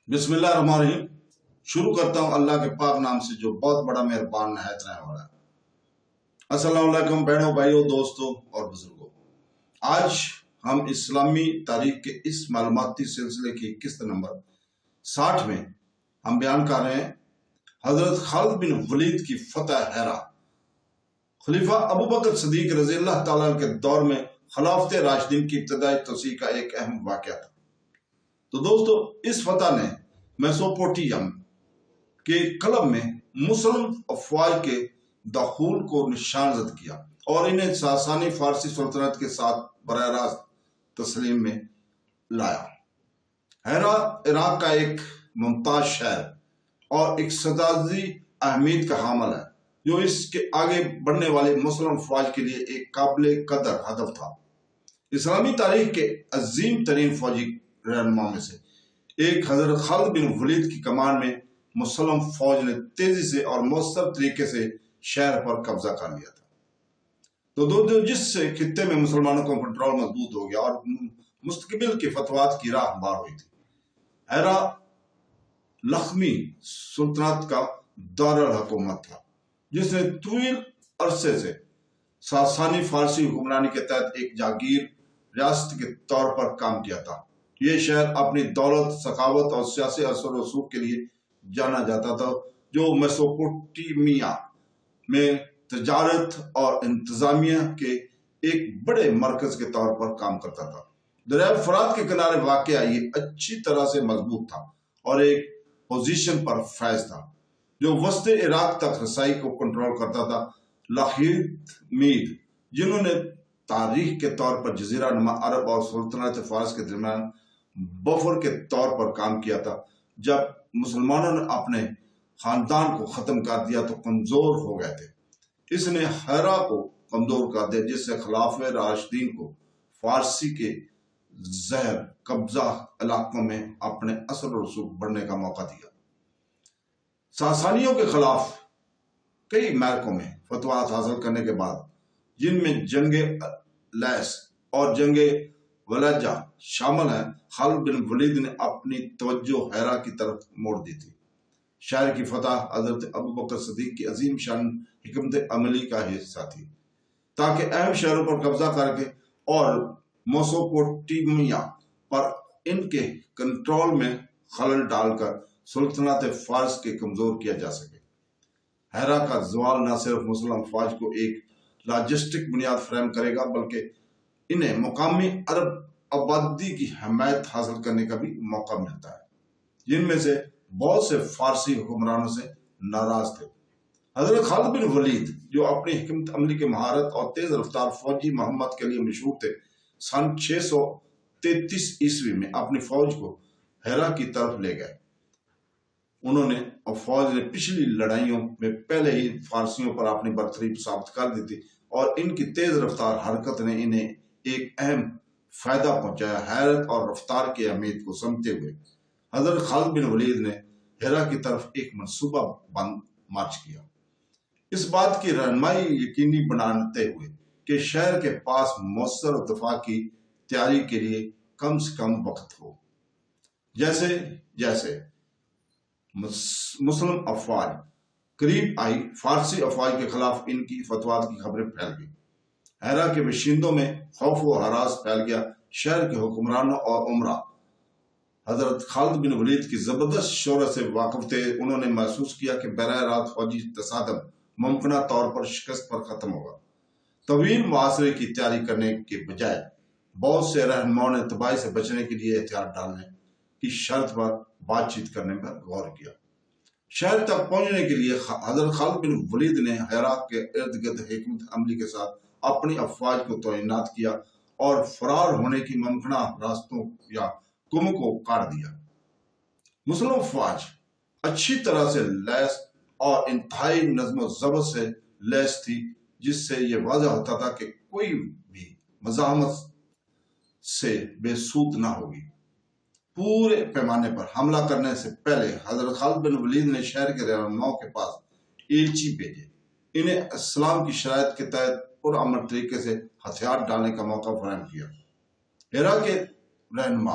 بسم اللہ الرحمن الرحیم۔ شروع کرتا ہوں اللہ کے پاک نام سے جو بہت بڑا مہربان نہایت رحم والا ہے۔ السلام علیکم بہنوں بھائیوں دوستوں اور بزرگوں۔ آج ہم اسلامی تاریخ کے اس معلوماتی سلسلے کی قسط نمبر 60 میں ہم بیان کر رہے ہیں حضرت خالد بن ولید کی فتح ہیرا۔ خلیفہ ابوبکر صدیق رضی اللہ تعالیٰ کے دور میں خلافت راشدین کی ابتدائی توسیع کا ایک اہم واقعہ تھا۔ تو دوستو، اس فتح نے میسوپوٹیم کے قلب میں مسلم افواج کے دخول کو نشان زد کیا اور انہیں ساسانی فارسی سلطنت کے ساتھ براہ راست تسلیم میں لایا۔ ہیرا عراق کا ایک ممتاز شہر اور اقتصادی اہمیت کا حامل ہے، جو اس کے آگے بڑھنے والے مسلم افواج کے لیے ایک قابل قدر ہدف تھا۔ اسلامی تاریخ کے عظیم ترین فوجی رہنما میں سے ایک حضرت خالد بن ولید کی کمان میں مسلم فوج نے تیزی سے اور مؤثر طریقے سے شہر پر قبضہ کر لیا تھا۔ تو جس سے خطے میں مسلمانوں کا کنٹرول مضبوط ہو گیا اور مستقبل کے فتوحات کی راہ ہموار ہوئی تھی۔ ہیرا لخمی سلطنت کا دارالحکومت تھا، جس نے طویل عرصے سے ساسانی فارسی حکمرانی کے تحت ایک جاگیر ریاست کے طور پر کام کیا تھا۔ یہ شہر اپنی دولت، سخاوت اور سیاسی اثر و رسوخ کے لیے جانا جاتا تھا، جو میسوپوٹیمیا میں تجارت اور انتظامیہ کے ایک بڑے مرکز کے طور پر کام کرتا تھا۔ دریائے فرات کے کنارے واقع یہ اچھی طرح سے مضبوط تھا اور ایک پوزیشن پر فائز تھا جو وسط عراق تک رسائی کو کنٹرول کرتا تھا۔ لاہید میر، جنہوں نے تاریخ کے طور پر جزیرہ نما عرب اور سلطنت فارس کے درمیان بفر کے طور پر کام کیا تھا، جب مسلمانوں نے اپنے خاندان کو ختم کر دیا تو کمزور ہو گئے تھے۔ اس نے ہیرا کو کمزور کر دیا، جس سے خلافت راشدین کو فارسی کے زیر قبضہ علاقوں میں اپنے اثر و رسوخ بڑھنے کا موقع دیا۔ ساسانیوں کے خلاف کئی معرکوں میں فتوحات حاصل کرنے کے بعد، جن میں جنگ لیس اور جنگ ولجہ شامل ہیں، خالد بن ولید نے اپنی توجہ ہیرا کی طرف موڑ دی تھی۔ شہر کی فتح حضرت ابوبکر صدیق کی عظیم شان حکمت عملی کا حصہ تھی، تاکہ اہم شہروں پر قبضہ کر کے اور میسوپوٹیمیا پر ان کے کنٹرول میں خلل ڈال کر سلطنت فارس کے کمزور کیا جا سکے۔ ہیرا کا زوال نہ صرف مسلم فوج کو ایک لاجسٹک بنیاد فراہم کرے گا، بلکہ انہیں مقامی عرب آبادی کی حمایت حاصل کرنے کا بھی موقع ملتا ہے، جن میں سے بہت سے فارسی حکمرانوں سے ناراض تھے۔ حضرت خالد بن ولید، جو اپنی حکمت عملی کے مہارت اور تیز رفتار فوجی مہمت کے لیے مشہور تھے، سن 633 عیسوی میں اپنی فوج کو ہیرا کی طرف لے گئے۔ انہوں نے اور فوج نے پچھلی لڑائیوں میں پہلے ہی فارسیوں پر اپنی برتری ثابت کر دی تھی، اور ان کی تیز رفتار حرکت نے انہیں ایک اہم فائدہ پہنچایا۔ حیرت اور رفتار کی اہمیت کو سمجھتے ہوئے حضرت خالد بن ولید نے ہیرا کی طرف ایک منصوبہ بند مارچ کیا، اس بات کی رہنمائی یقینی بناتے ہوئے کہ شہر کے پاس مؤثر دفاع کی تیاری کے لیے کم سے کم وقت ہو۔ جیسے جیسے مسلم افواج قریب آئی، فارسی افواج کے خلاف ان کی فتوحات کی خبریں پھیل گئی۔ ہیرا کے باشندوں میں خوف و ہراس پھیل گیا۔ شہر کے حکمرانوں اور عمرا حضرت خالد بن ولید کی زبردست شہرت سے واقف تھے۔ انہوں نے محسوس کیا کہ براہ راست فوجی تصادم ممکنہ طور پر شکست پر ختم ہوگا۔ طویل محاصرے کی تیاری کرنے کے بجائے بہت سے رہنماؤں نے تباہی سے بچنے کے لیے احتیاط ڈالنے کی شرط پر بات چیت کرنے پر غور کیا۔ شہر تک پہنچنے کے لیے حضرت خالد بن ولید نے ہیرا کے ارد گرد حکمت عملی کے ساتھ اپنی افواج کو تعینات کیا اور فرار ہونے کی ممکنہ راستوں یا کموں کو کاٹ دیا۔ مسلم افواج اچھی طرح سے لیس اور انتہائی نظم و ضبط سے لیس تھی، جس سے یہ واضح ہوتا تھا کہ کوئی بھی مزاحمت سے بے سود نہ ہوگی۔ پورے پیمانے پر حملہ کرنے سے پہلے حضرت خالد بن ولید نے شہر کے رہنماؤں کے پاس ایلچی بھیجے، انہیں اسلام کی شرائط کے تحت پرامن طریقے سے ہتھیار ڈالنے کا موقع فراہم کیا۔ ہیرا کے رہنما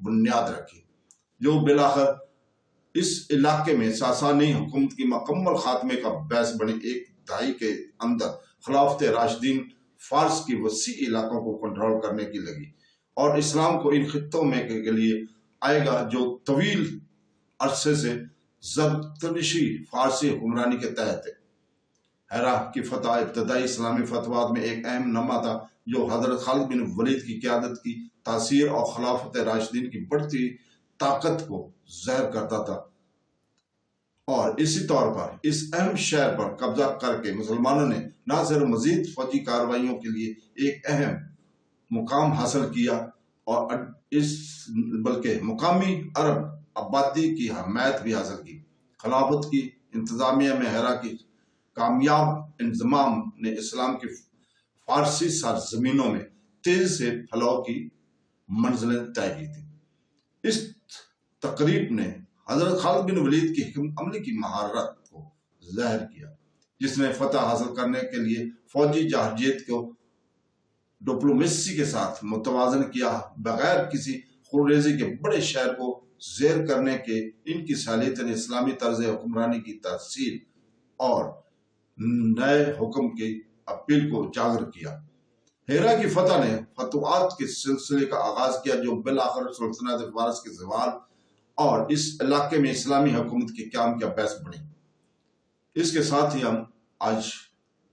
بنیاد رکھی، جو بالآخر اس علاقے میں ساسانی حکومت کی مکمل خاتمے کا باعث بنی۔ ایک دہائی کے اندر خلافت راشدین فارس کی وسیع علاقوں کو کنٹرول کرنے کی لگی اور اسلام کو ان خطوں میں کے لیے آئے گا جو طویل عرصے سے زرتشتی فارسی حکمرانی کے تحت ہے۔ ہیرا کی فتح ابتدائی اسلامی فتوحات میں ایک اہم نمہ تھا جو حضرت خالد بن ولید کی قیادت کی تاثیر اور خلافت راشدین کی بڑھتی طاقت کو ظاہر کرتا تھا، اور اسی طور پر اس اہم شہر پر قبضہ کر کے مسلمانوں نے نہ صرف مزید فوجی کارروائیوں کے لیے ایک اہم مقام حاصل کیا اور بلکہ مقامی عرب آبادی کی حمایت بھی حاصل کی۔ خلافت کی انتظامیہ میں ہیرا کی کامیاب انضمام نے اسلام کی فارسی سرزمینوں میں تیزی سے پھیلاؤ کی منزلیں طے کی تھیں۔ اس تقریب نے حضرت خالد بن ولید کی حکمت عملی کی مہارت کو ظاہر کیا، جس نے فتح حاصل کرنے کے لیے فوجی جارحیت کو ڈپلومیسی کے ساتھ متوازن کیا۔ بغیر کسی خونریزی کے بڑے شہر کو زیر کرنے کے ان کی صلاحیت نے اسلامی طرز حکمرانی کی تاثیر اور نئے حکم کی اپیل کو اجاگر کیا۔ ہیرا کی فتح نے فتوحات کے سلسلے کا آغاز کیا جو بالآخر سلطنت فارس کے زوال اور اس علاقے میں اسلامی حکومت کے قیام کا باعث بنی۔ اس کے ساتھ ہی ہم آج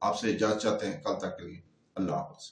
آپ سے اجازت چاہتے ہیں، کل تک کے لیے اللہ حافظ۔